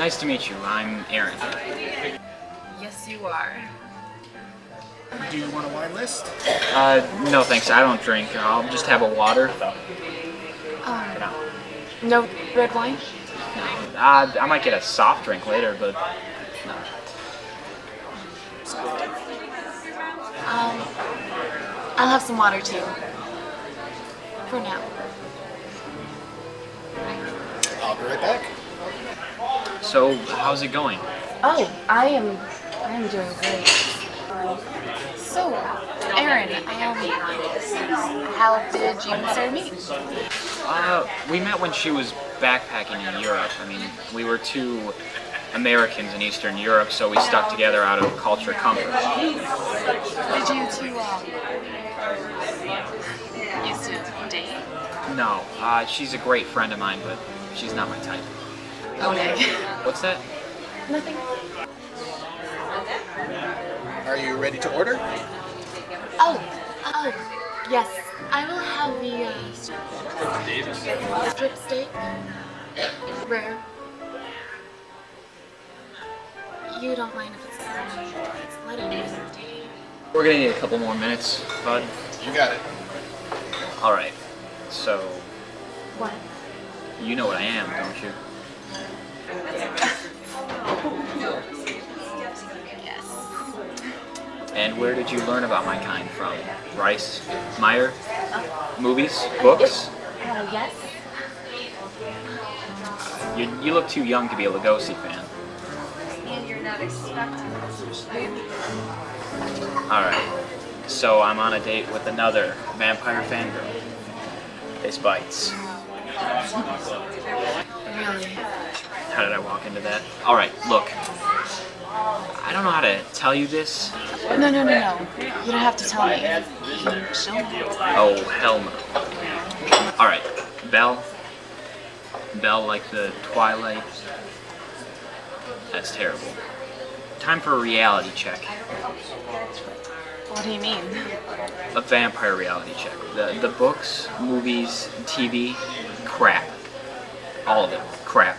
Nice to meet you. I'm Aaron. Yes, you are. Do you want a wine list? No thanks. I don't drink. I'll just have a water. No red wine? I might get a soft drink later, but no. I'll have some water too. For now. I'll be right back. So, how's it going? Oh, I am doing great. So, Aaron, how did you and Sarah meet? We met when she was backpacking in Europe. I mean, we were two Americans in Eastern Europe, so we stuck together out of culture comfort. Did you two, used to date? No, she's a great friend of mine, but she's not my type. Okay. What's that? Nothing. Are you ready to order? Oh, yes. I will have the, strip steak. Rare. You don't mind if it's letting. We're gonna need a couple more minutes, bud. You got it. Alright, so, What? you know what I am, don't you? Yes. And where did you learn about my kind from? Rice? Meyer? Movies? Books? Yes. You look too young to be a Lugosi fan. And you're not expecting. Alright, so I'm on a date with another vampire fangirl. This bites. Really? How did I walk into that? Alright, look. I don't know how to tell you this. No. You don't have to tell me. Show me. Oh, hell no. Alright, Belle. Belle like the Twilight. That's terrible. Time for a reality check. What do you mean? A vampire reality check. The books, movies, TV, crap. All of it, crap.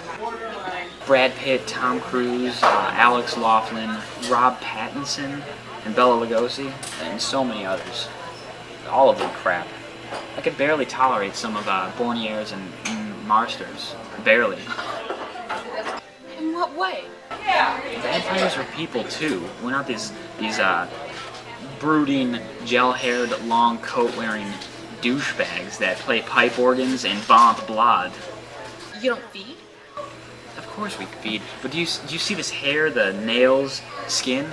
Brad Pitt, Tom Cruise, Alex Laughlin, Rob Pattinson, and Bela Lugosi, and so many others. All of them crap. I could barely tolerate some of Borniere's and Marsters. Barely. In what way? Vampires are people too. We're not these brooding, gel-haired, long coat-wearing douchebags that play pipe organs and vomit blood. You don't feed? Of course we feed, but do you see this hair, the nails, skin?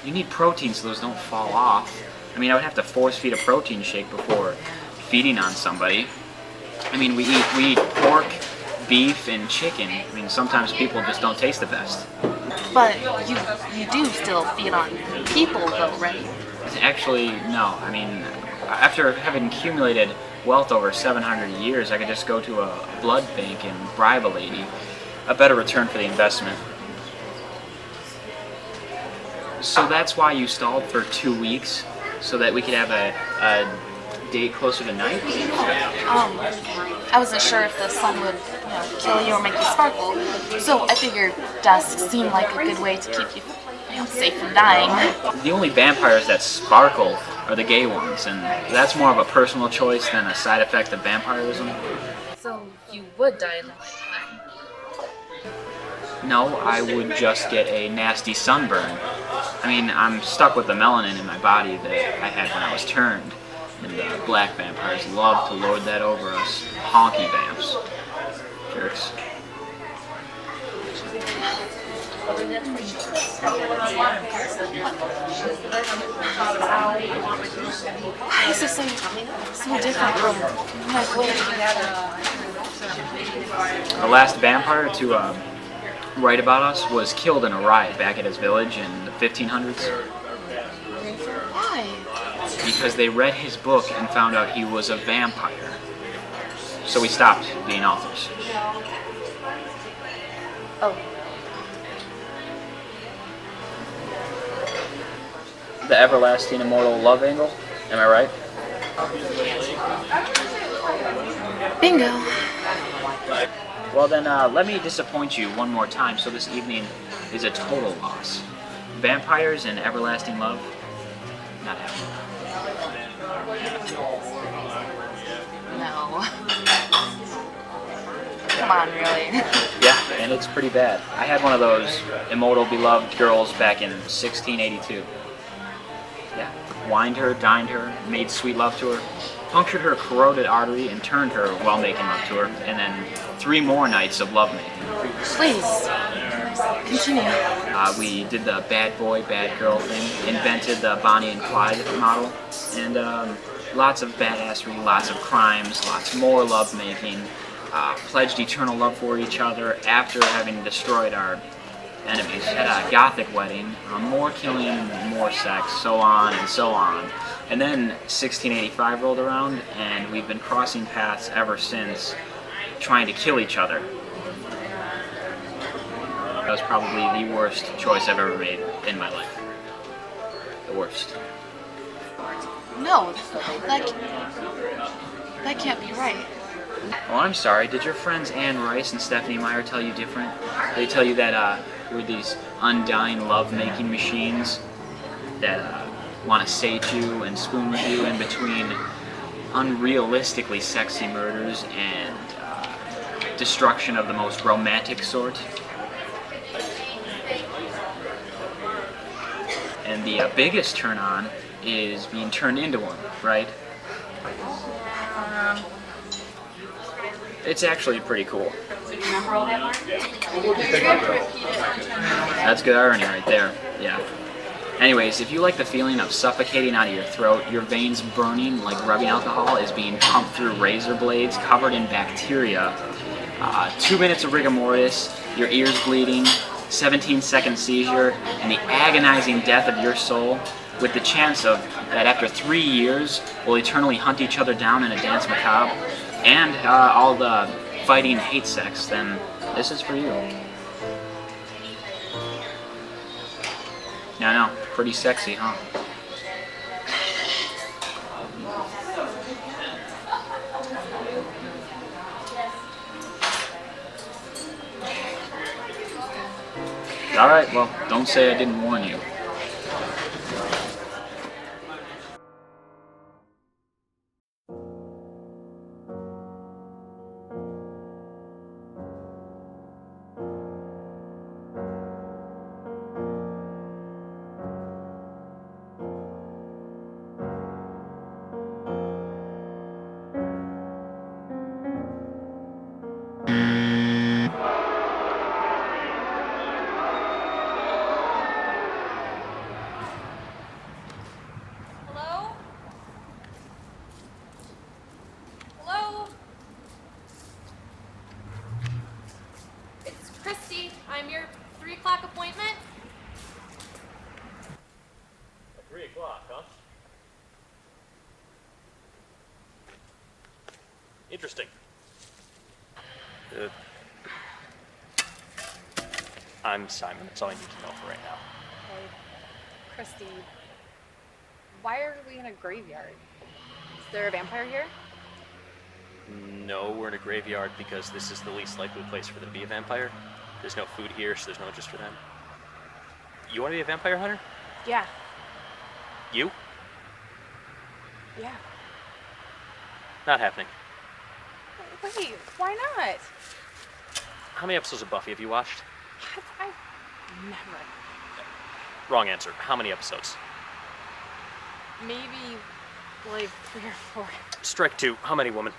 You need protein so those don't fall off. I mean, I would have to force feed a protein shake before feeding on somebody. I mean, we eat pork, beef, and chicken. I mean, sometimes people just don't taste the best. But you do still feed on people though, right? Actually, no. I mean, after having accumulated wealth over 700 years, I could just go to a blood bank and bribe a lady. A better return for the investment. So that's why you stalled for 2 weeks? So that we could have a date closer to night? I wasn't sure if the sun would, kill you or make you sparkle. So I figured dusk seemed like a good way to keep you, safe from dying. The only vampires that sparkle are the gay ones, and that's more of a personal choice than a side effect of vampirism. So you would die in the light. No, I would just get a nasty sunburn. I mean, I'm stuck with the melanin in my body that I had when I was turned. And black vampires love to lord that over us honky vamps. Jerks. Why is this so different from my life? The last vampire to write about us was killed in a riot back at his village in the 1500s. Why? Because they read his book and found out he was a vampire. So we stopped being authors. Oh. The everlasting immortal love angle, am I right? Bingo. Well then, let me disappoint you one more time, so this evening is a total loss. Vampires and everlasting love? Not happening. No. Come on, really. Yeah, and it's pretty bad. I had one of those immortal beloved girls back in 1682. Yeah, wined her, dined her, made sweet love to her, punctured her corroded artery, and turned her while making love to her, and then 3 more nights of lovemaking. Please, continue. We did the bad boy, bad girl thing, invented the Bonnie and Clyde model, and lots of badassery, lots of crimes, lots more lovemaking, pledged eternal love for each other after having destroyed our enemies. Had a gothic wedding, more killing, more sex, so on and so on. And then 1685 rolled around, and we've been crossing paths ever since, trying to kill each other. That was probably the worst choice I've ever made in my life. The worst. No, that can't be right. Oh, I'm sorry. Did your friends Anne Rice and Stephanie Meyer tell you different? They tell you that we're these undying love-making machines that want to sate you and spoon with you in between unrealistically sexy murders and destruction of the most romantic sort. And the biggest turn-on is being turned into one, right? It's actually pretty cool. Remember all that part? That's good irony right there, yeah. Anyways, if you like the feeling of suffocating out of your throat, your veins burning like rubbing alcohol is being pumped through razor blades covered in bacteria, 2 minutes of rigor mortis, your ears bleeding, 17-second seizure, and the agonizing death of your soul, with the chance of that after 3 years we'll eternally hunt each other down in a dance macabre, and all the fighting and hate sex, then this is for you. Yeah, I know. Pretty sexy, huh? Alright, well, don't say I didn't warn you. Kristy, I'm your 3 o'clock appointment. At 3 o'clock, huh? Interesting. I'm Simon. That's all I need to know for right now. Hey, Kristy, why are we in a graveyard? Is there a vampire here? No, we're in a graveyard because this is the least likely place for them to be a vampire. There's no food here, so there's no interest for them. You want to be a vampire hunter? Yeah. You? Yeah. Not happening. Wait, why not? How many episodes of Buffy have you watched? I've never. Wrong answer. How many episodes? Maybe like 3 or 4. Strike 2. How many, woman?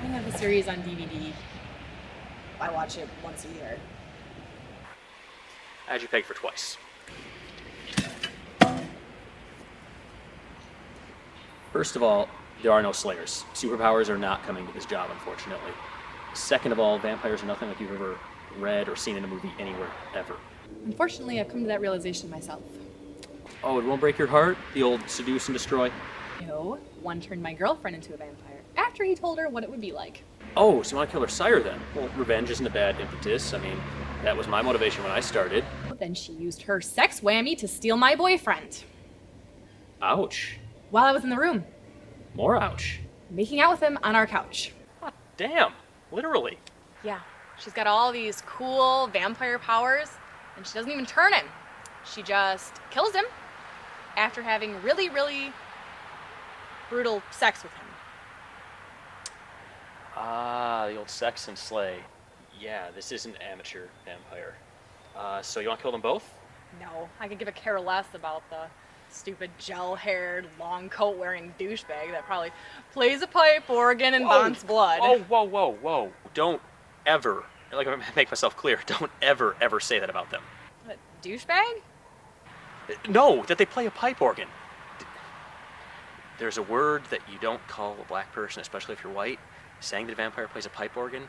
I have the series on DVD. I watch it once a year. I had you pegged for twice. First of all, there are no slayers. Superpowers are not coming to this job, unfortunately. Second of all, vampires are nothing like you've ever read or seen in a movie anywhere, ever. Unfortunately, I've come to that realization myself. Oh, it won't break your heart? The old seduce and destroy? No, one turned my girlfriend into a vampire after he told her what it would be like. Oh, so you want to kill her sire then? Well, revenge isn't a bad impetus. I mean, that was my motivation when I started. Then she used her sex whammy to steal my boyfriend. Ouch. While I was in the room, More ouch. making out with him on our couch. Damn, literally. Yeah, she's got all these cool vampire powers, and she doesn't even turn him. She just kills him after having really, really brutal sex with him. Ah, the old sex and slay. Yeah, this is an amateur vampire. So you want to kill them both? No, I could give a care less about the stupid gel-haired, long coat-wearing douchebag that probably plays a pipe organ and bonds blood. Oh, whoa. Don't ever, like I make myself clear, don't ever say that about them. What, douchebag? No, that they play a pipe organ. There's a word that you don't call a black person, especially if you're white. Saying that a vampire plays a pipe organ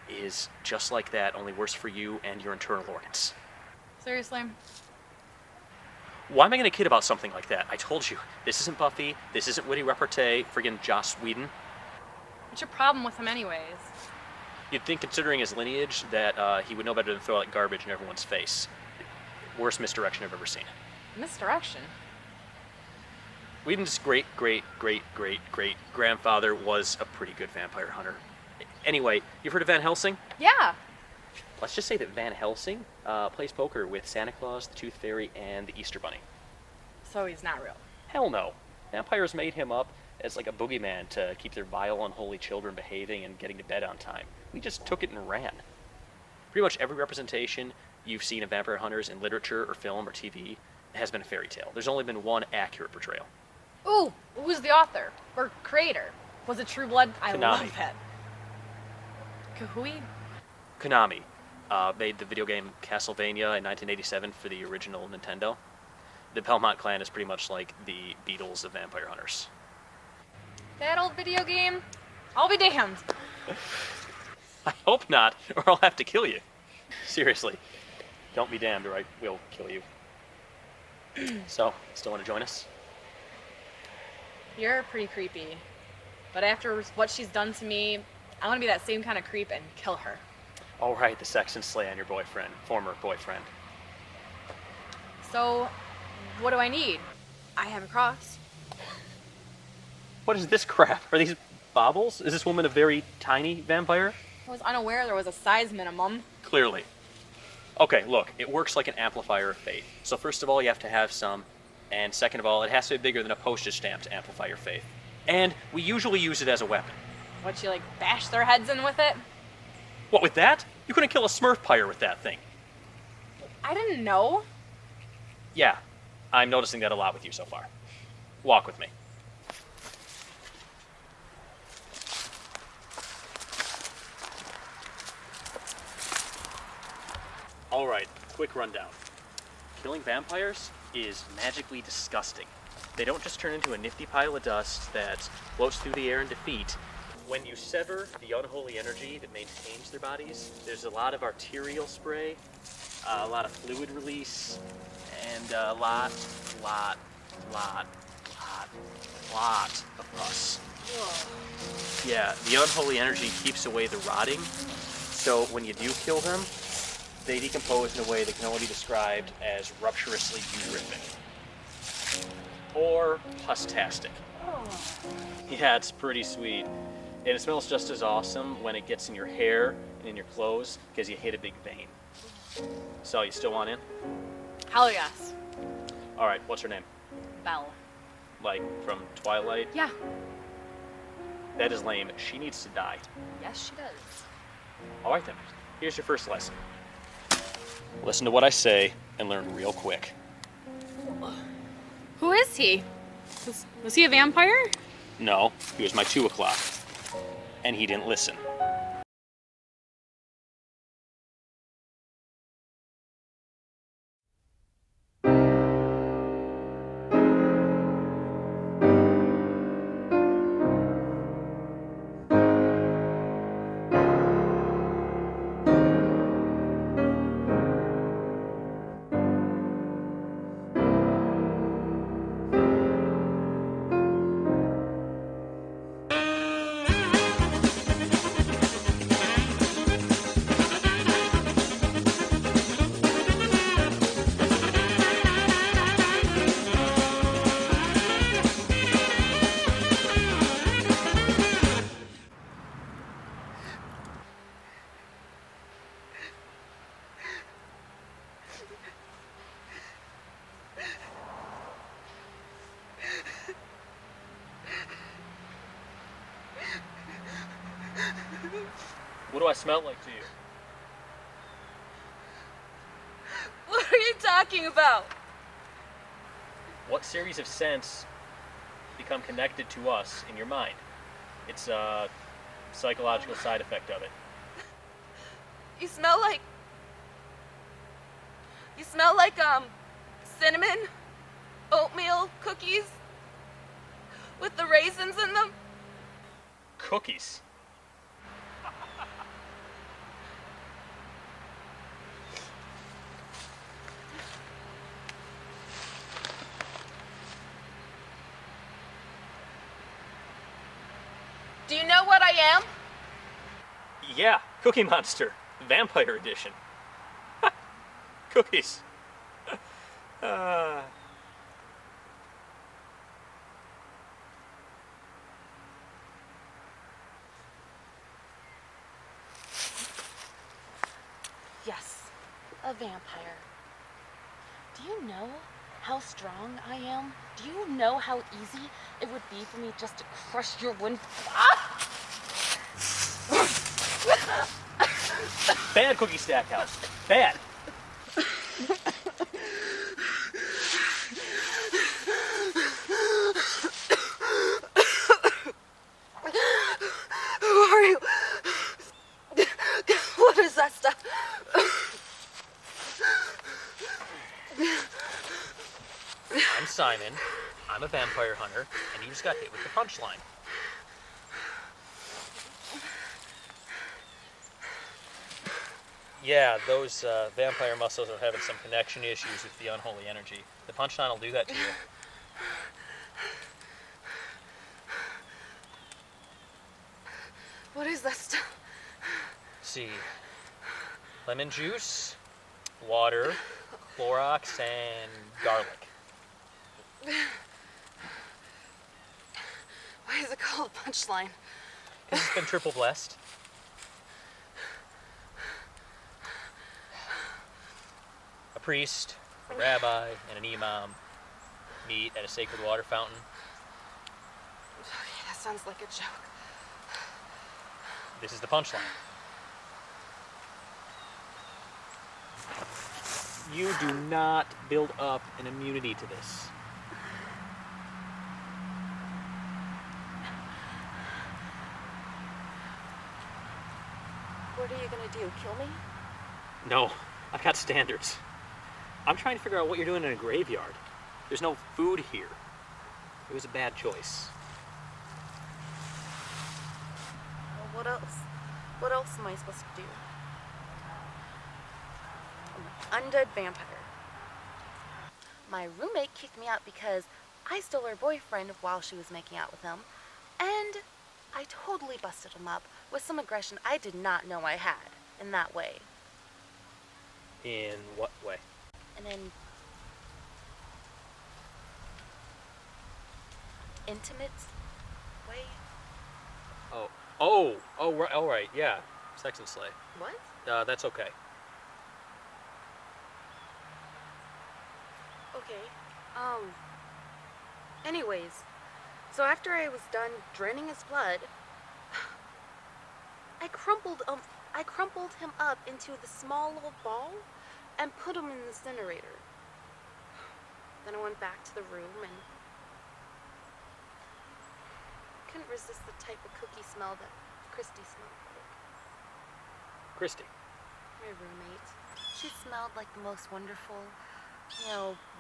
is just like that, only worse for you and your internal organs. Seriously? Why am I going to kid about something like that? I told you, this isn't Buffy, this isn't witty repartee, friggin' Joss Whedon. What's your problem with him anyways? You'd think, considering his lineage, that he would know better than throw like garbage in everyone's face. Worst misdirection I've ever seen. Misdirection? Whedon's great-grandfather was a pretty good vampire hunter. Anyway, you've heard of Van Helsing? Yeah. Let's just say that Van Helsing plays poker with Santa Claus, the Tooth Fairy, and the Easter Bunny. So he's not real. Hell no. Vampires made him up as like a boogeyman to keep their vile, unholy children behaving and getting to bed on time. We just took it and ran. Pretty much every representation you've seen of vampire hunters in literature or film or TV has been a fairy tale. There's only been one accurate portrayal. Ooh, who's the author? Or creator? Was it True Blood? I Konami. love that. Kahui? Konami made the video game Castlevania in 1987 for the original Nintendo. The Belmont clan is pretty much like the Beatles of vampire hunters. That old video game? I'll be damned. I hope not, or I'll have to kill you. Seriously, don't be damned or I will kill you. So, still want to join us? You're pretty creepy. But after what she's done to me, I want to be that same kind of creep and kill her. All right, the sex and slay on your boyfriend, former boyfriend. So, what do I need? I have a cross. What is this crap? Are these baubles? Is this woman a very tiny vampire? I was unaware there was a size minimum. Clearly. Okay, look, it works like an amplifier of faith. So first of all, you have to have some, and second of all, it has to be bigger than a postage stamp to amplify your faith. And we usually use it as a weapon. What, you like bash their heads in with it? What, with that? You couldn't kill a Smurf pyre with that thing. I didn't know. Yeah, I'm noticing that a lot with you so far. Walk with me. All right, quick rundown. Killing vampires is magically disgusting. They don't just turn into a nifty pile of dust that floats through the air in defeat. When you sever the unholy energy that maintains their bodies, there's a lot of arterial spray, a lot of fluid release, and a lot of pus. Whoa. Yeah, the unholy energy keeps away the rotting, so when you do kill them, they decompose in a way that can only be described as rupturously horrific. Or pus-tastic. Yeah, it's pretty sweet. And it smells just as awesome when it gets in your hair and in your clothes because you hit a big vein. So, you still want in? Hell yes. Alright, what's her name? Belle. Like, from Twilight? Yeah. That is lame. She needs to die. Yes, she does. Alright then, here's your first lesson. Listen to what I say and learn real quick. Who is he? Was he a vampire? No, he was my 2 o'clock. And he didn't listen. What do I smell like to you? What are you talking about? What series of scents become connected to us in your mind? It's a psychological side effect of it. You smell like cinnamon oatmeal cookies with the raisins in them. Cookies. Do you know what I am? Yeah, Cookie Monster, Vampire Edition. Cookies. Yes, a vampire. Do you know how strong I am? Do you know how easy it would be for me just to crush your wind? Bad Cookie Stackhouse. Bad. Who are you? What is that stuff? I'm Simon. I'm a vampire hunter, and you just got hit with the punchline. Yeah, those vampire muscles are having some connection issues with the unholy energy. The punchline will do that to you. What is that stuff? See, lemon juice, water, Clorox, and garlic. Why is it called punchline? It's been triple blessed. A priest, a rabbi, and an imam meet at a sacred water fountain. Okay, that sounds like a joke. This is the punchline. You do not build up an immunity to this. What are you gonna do? Kill me? No, I've got standards. I'm trying to figure out what you're doing in a graveyard. There's no food here. It was a bad choice. Well, what else? What else am I supposed to do? I'm an undead vampire. My roommate kicked me out because I stole her boyfriend while she was making out with him, and I totally busted him up with some aggression I did not know I had in that way. In what way? And in intimate way. Right, all right, yeah. Sex and slay. What? That's okay. Okay. Anyways, so after I was done draining his blood, I crumpled him up into the small little ball and put him in the incinerator. Then I went back to the room and couldn't resist the type of cookie smell that Kristy smelled like. Kristy. My roommate. She smelled like the most wonderful,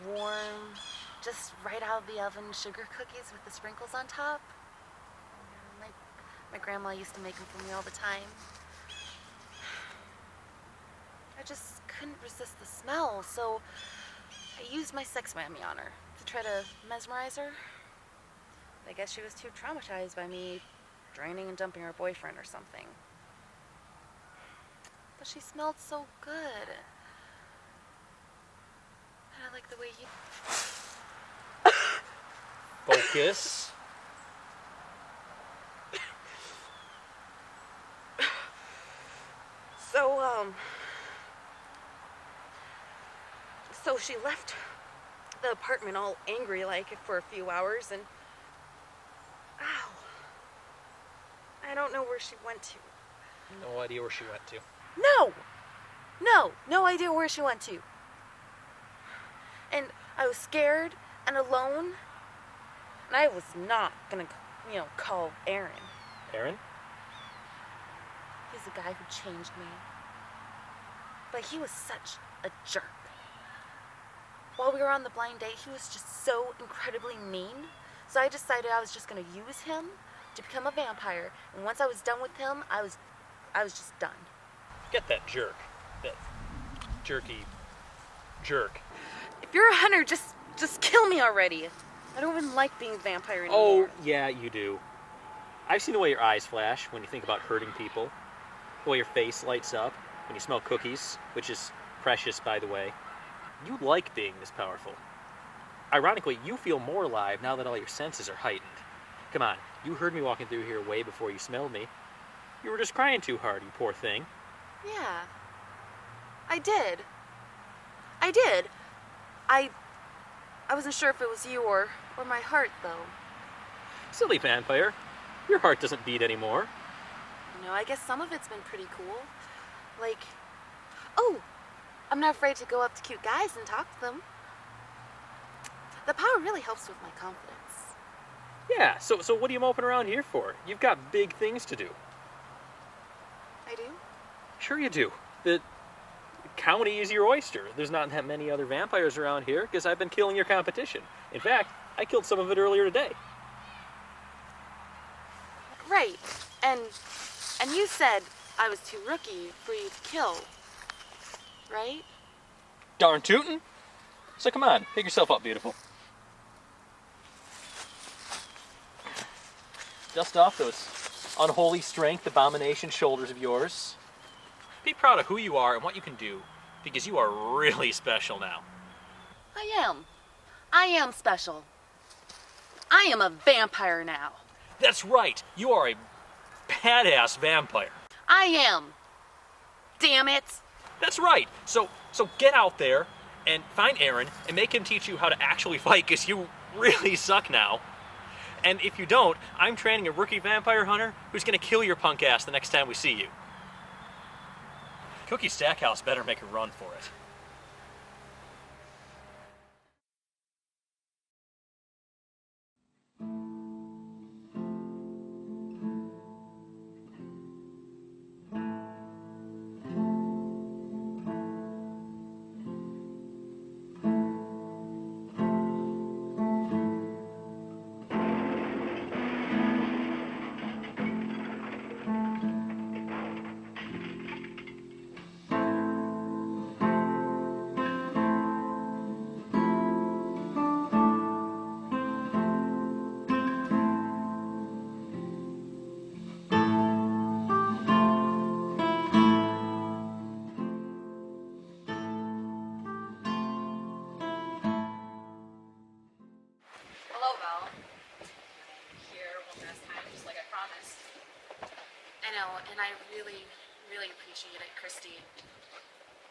warm, just right out of the oven sugar cookies with the sprinkles on top. My grandma used to make them for me all the time. I just couldn't resist the smell, so I used my sex whammy on her to try to mesmerize her. I guess she was too traumatized by me draining and dumping her boyfriend or something. But she smelled so good. And I like the way you... Focus. So she left the apartment all angry like for a few hours and... Ow. I don't know where she went to. No idea where she went to. No idea where she went to. And I was scared and alone, and I was not gonna, call Aaron. Aaron? He's the guy who changed me. But he was such a jerk. While we were on the blind date, he was just so incredibly mean. So I decided I was just gonna use him to become a vampire. And once I was done with him, I was just done. Get that jerk. That jerky jerk. If you're a hunter, just kill me already. I don't even like being a vampire anymore. Oh, yeah, you do. I've seen the way your eyes flash when you think about hurting people. The way your face lights up when you smell cookies, which is precious, by the way. You like being this powerful. Ironically, you feel more alive now that all your senses are heightened. Come on, you heard me walking through here way before you smelled me. You were just crying too hard, you poor thing. Yeah. I did. I wasn't sure if it was you or my heart, though. Silly vampire. Your heart doesn't beat anymore. I guess some of it's been pretty cool. Like, oh, I'm not afraid to go up to cute guys and talk to them. The power really helps with my confidence. Yeah, so what are you moping around here for? You've got big things to do. I do? Sure you do. The county is your oyster. There's not that many other vampires around here because I've been killing your competition. In fact, I killed some of it earlier today. Right. And you said I was too rookie for you to kill. Right? Darn tootin'. So come on, pick yourself up, beautiful. Dust off those unholy strength abomination shoulders of yours. Be proud of who you are and what you can do, because you are really special now. I am special. I am a vampire now. That's right, you are a badass vampire. I am. Damn it. That's right. So get out there and find Aaron and make him teach you how to actually fight, because you really suck now. And if you don't, I'm training a rookie vampire hunter who's going to kill your punk ass the next time we see you. Cookie Stackhouse better make a run for it. Hello, Belle. Here one last time, just like I promised. I know, and I really, really appreciate it, Kristy.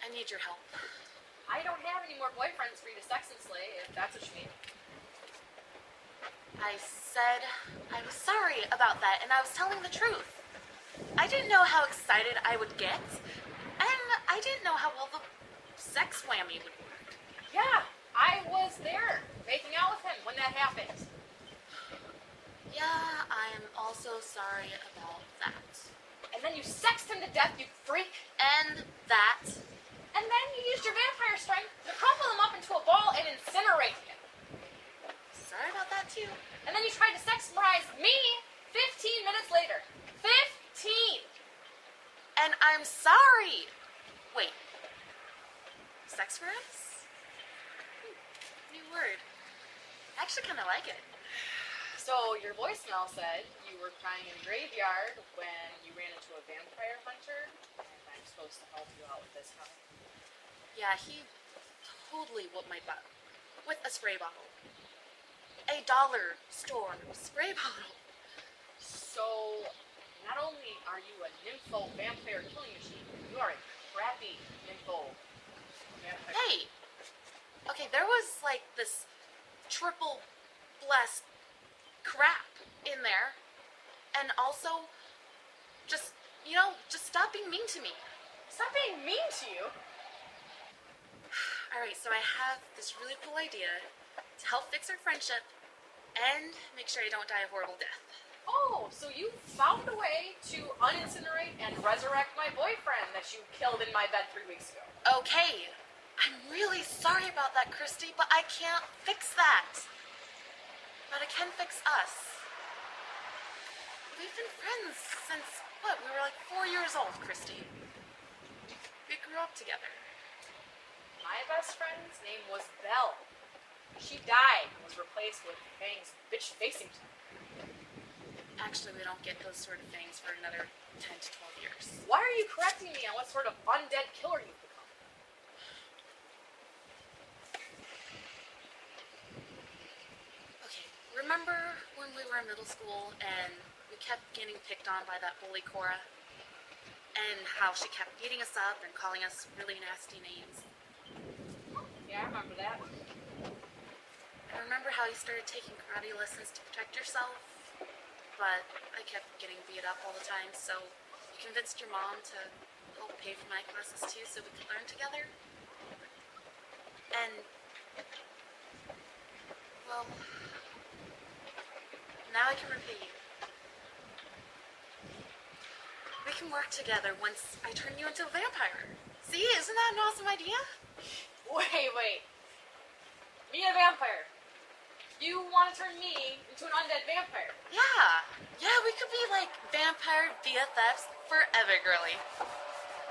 I need your help. I don't have any more boyfriends for you to sex and slay, if that's what you mean. I said I was sorry about that, and I was telling the truth. I didn't know how excited I would get, and I didn't know how well the sex whammy would work. Yeah, I was there, making out with him when that happened. Yeah, I'm also sorry about that. And then you sexed him to death, you freak. And that. And then you used your vampire strength to crumple him up into a ball and incinerate him. Sorry about that too. And then you tried to sex surprise me 15 minutes later. 15! And I'm sorry. Wait. Sex for us? New word. I actually kind of like it. So your voicemail said you were crying in a graveyard when you ran into a vampire hunter, and I'm supposed to help you out with this, huh? Yeah, he totally whooped my butt. With a spray bottle. $1 store spray bottle. So, not only are you a nympho vampire killing machine, you are a crappy nympho vampire. Hey! Okay, there was like this triple blessed crap in there. And also, just, know, just stop being mean to me. Stop being mean to you. Alright, so I have this really cool idea to help fix our friendship and make sure I don't die a horrible death. Oh, so you found a way to unincinerate and resurrect my boyfriend that you killed in my bed 3 weeks ago. Okay, I'm really sorry about that, Kristy, but I can't fix that. But I can fix us. We've been friends since, what, we were like 4 years old, Kristy. We grew up together. My best friend's name was Belle. She died and was replaced with Fang's bitch facing. Actually, we don't get those sort of things for another 10 to 12 years. Why are you correcting me on what sort of undead killer you've become? Okay, remember when we were in middle school and we kept getting picked on by that bully Cora? And how she kept beating us up and calling us really nasty names? Yeah, I remember that. And remember how you started taking karate lessons to protect yourself? But I kept getting beat up all the time, so you convinced your mom to help pay for my classes too so we could learn together? And, well, now I can repay you. We can work together once I turn you into a vampire. See, isn't that an awesome idea? Wait. Me a vampire. You want to turn me into an undead vampire? Yeah, we could be like vampire BFFs forever, girly.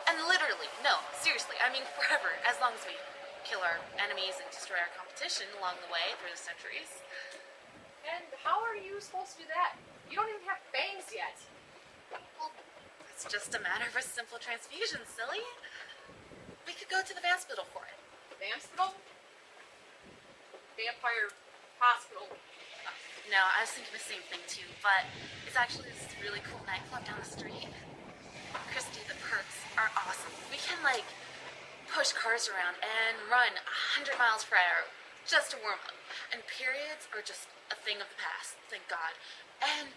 And literally, no, seriously, I mean forever, as long as we kill our enemies and destroy our competition along the way through the centuries. And how are you supposed to do that? You don't even have fangs yet. Well, it's just a matter of a simple transfusion, silly. We could go to the Vampirism for it. Vampirism? Vampire hospital. No, I was thinking the same thing too, but it's actually this really cool nightclub down the street. Kristy, the perks are awesome. We can, like, push cars around and run 100 miles per hour just to warm up. And periods are just a thing of the past, thank God. And,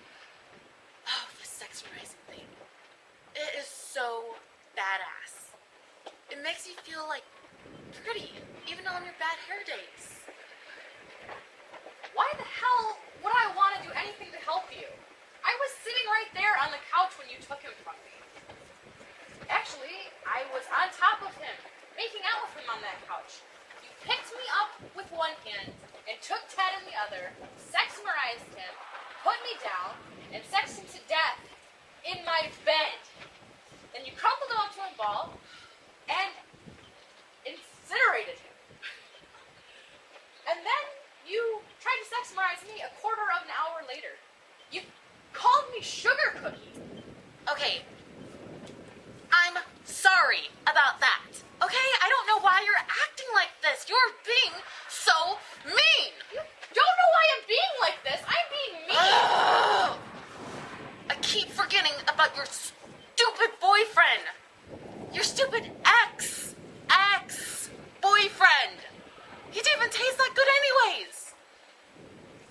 oh, the sexualizing thing. It is so badass. It makes you feel, like, pretty, even on your bad hair days. Why the hell would I want to do anything to help you? I was sitting right there on the couch when you took him from me. Actually, I was on top of him, making out with him on that couch. You picked me up with one hand and took Ted in the other, sexmerized him, put me down, and sexed him to death in my bed. Then you crumpled him up to a ball and incinerated him. And then you tried to sexmerize me a quarter of an hour later. You called me sugar cookie. Okay, I'm sorry about that. Okay, I don't know why you're acting like this. You're being so mean. You don't know why I'm being like this. I'm being mean. Ugh. I keep forgetting about your stupid boyfriend. Your stupid ex-boyfriend. He didn't even taste that good anyways.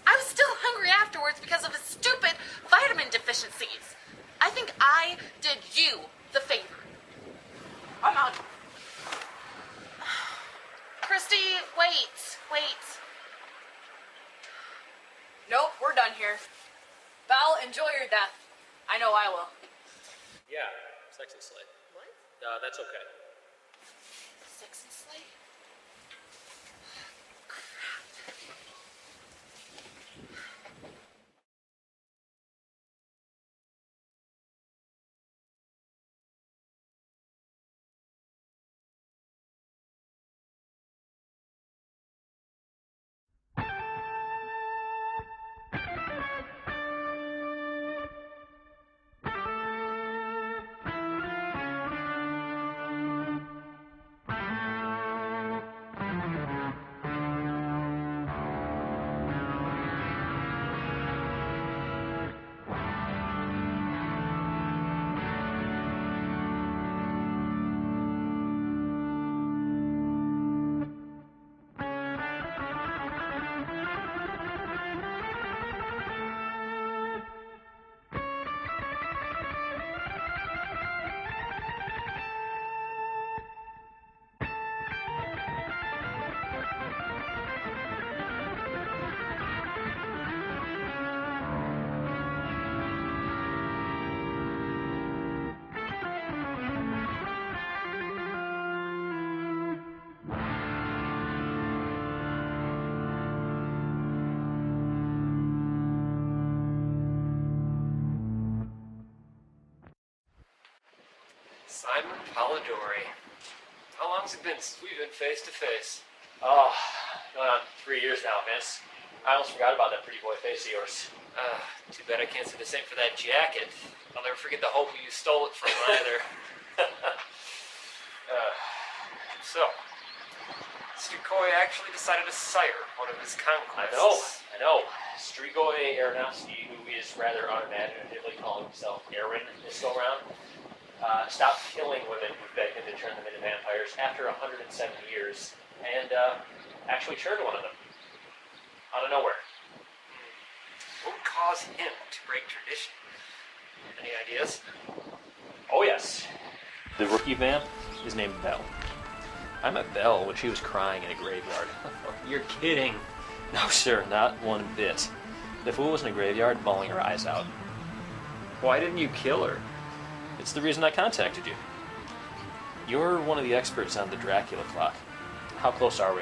I was still hungry afterwards because of his stupid vitamin deficiencies. I think I did you the favor. I'm out. Kristy, wait. Nope, we're done here. Belle, enjoy your death. I know I will. Yeah, sex and slay. What? That's okay. Sex and slay? Simon Polidori. How long's it been since we've been face to face? Oh, going on 3 years now, Vince. I almost forgot about that pretty boy face of yours. Too bad I can't say the same for that jacket. I'll never forget the hobo you stole it from either. So, Strigoi actually decided to sire one of his conquests. I know. Strigoi Aaronofsky, who is rather unimaginatively calling himself Aaron this go around, stopped killing women who begged him to turn them into vampires after 170 years, and actually turned one of them. Out of nowhere. What would cause him to break tradition? Any ideas? Oh yes. The rookie vamp is named Belle. I met Belle when she was crying in a graveyard. You're kidding. No, sir, not one bit. The fool was in a graveyard bawling her eyes out. Why didn't you kill her? It's the reason I contacted you. You're one of the experts on the Dracula clock. How close are we?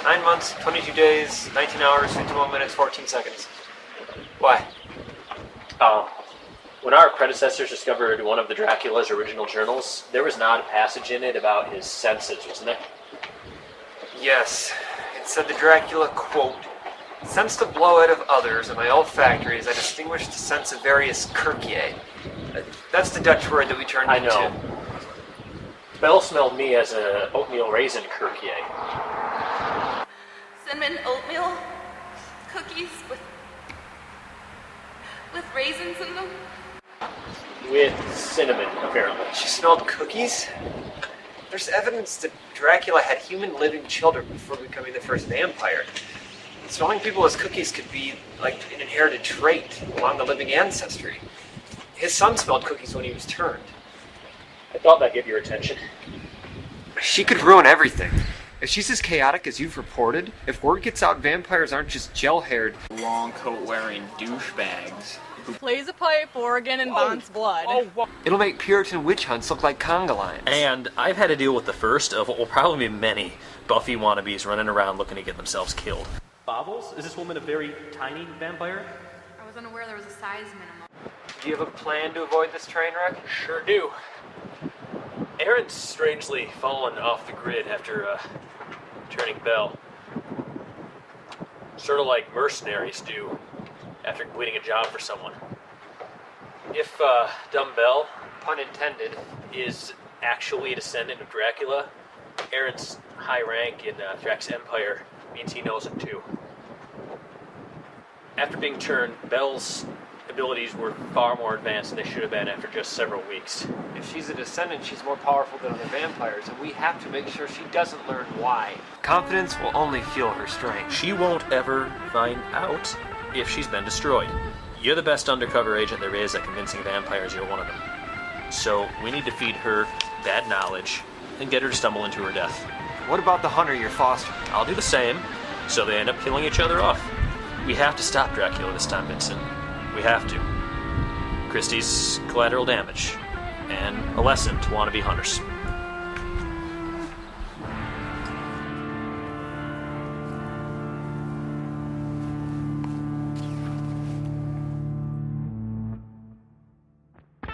9 months, 22 days, 19 hours, 51 minutes, 14 seconds. Why? When our predecessors discovered one of the Dracula's original journals, there was not a passage in it about his senses, wasn't there? Yes. It said the Dracula, quote, "Sensed the blow out of others in my olfactory as I distinguished the scents of various Kirkier." That's the Dutch word that we turned I into. know. Belle smelled me as an oatmeal raisin Kirkier. Cinnamon oatmeal cookies with raisins in them. With cinnamon, apparently. She smelled cookies? There's evidence that Dracula had human living children before becoming the first vampire. Smelling people as cookies could be like an inherited trait along the living ancestry. His son smelled cookies when he was turned. I thought that'd get your attention. She could ruin everything. If she's as chaotic as you've reported, if word gets out vampires aren't just gel-haired, Long coat wearing douchebags. Plays a pipe, Oregon, and Bond's blood. it'll make Puritan witch hunts look like conga lines. And I've had to deal with the first of what will probably be many Buffy wannabes running around looking to get themselves killed. Bobbles? Is this woman a very tiny vampire? I was unaware there was a size minimum. Do you have a plan to avoid this train wreck? Sure do. Aaron's strangely fallen off the grid after turning Belle. Sort of like mercenaries do after completing a job for someone. If dumb Belle, Pun intended. is actually a descendant of Dracula, Aaron's high rank in Thrax's empire means he knows it too. After being turned, Belle's abilities were far more advanced than they should have been after just several weeks. If she's a descendant, she's more powerful than other vampires, and we have to make sure she doesn't learn why. Confidence will only fuel her strength. She won't ever find out if she's been destroyed. You're the best undercover agent there is at convincing vampires you're one of them. So we need to feed her bad knowledge and get her to stumble into her death. What about the hunter you're fostering? I'll do the same, so they end up killing each other off. We have to stop Dracula this time, Vincent. We have to. Kristy's collateral damage, and a lesson to wannabe hunters.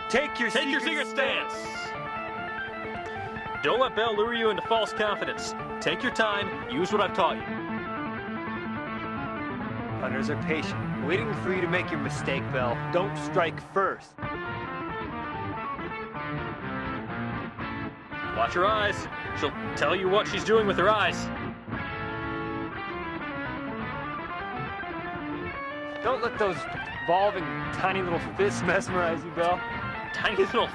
Take your secret stance! Don't let Belle lure you into false confidence. Take your time, use what I've taught you. Hunters are patient, waiting for you to make your mistake, Belle. Don't strike first. Watch her eyes. She'll tell you what she's doing with her eyes. Don't let those evolving tiny little fists mesmerize you, Belle. Tiny little...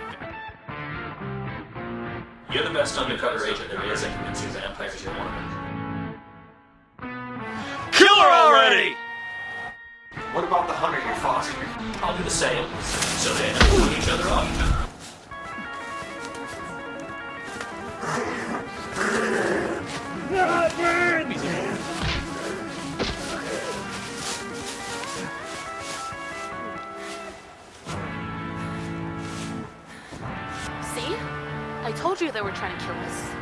You're the best undercover agent there is at convincing vampires you're one of them. Kill her already! What about the hunter you're fostering? I'll do the same, so they end up killing each other off. See? I told you they were trying to kill us.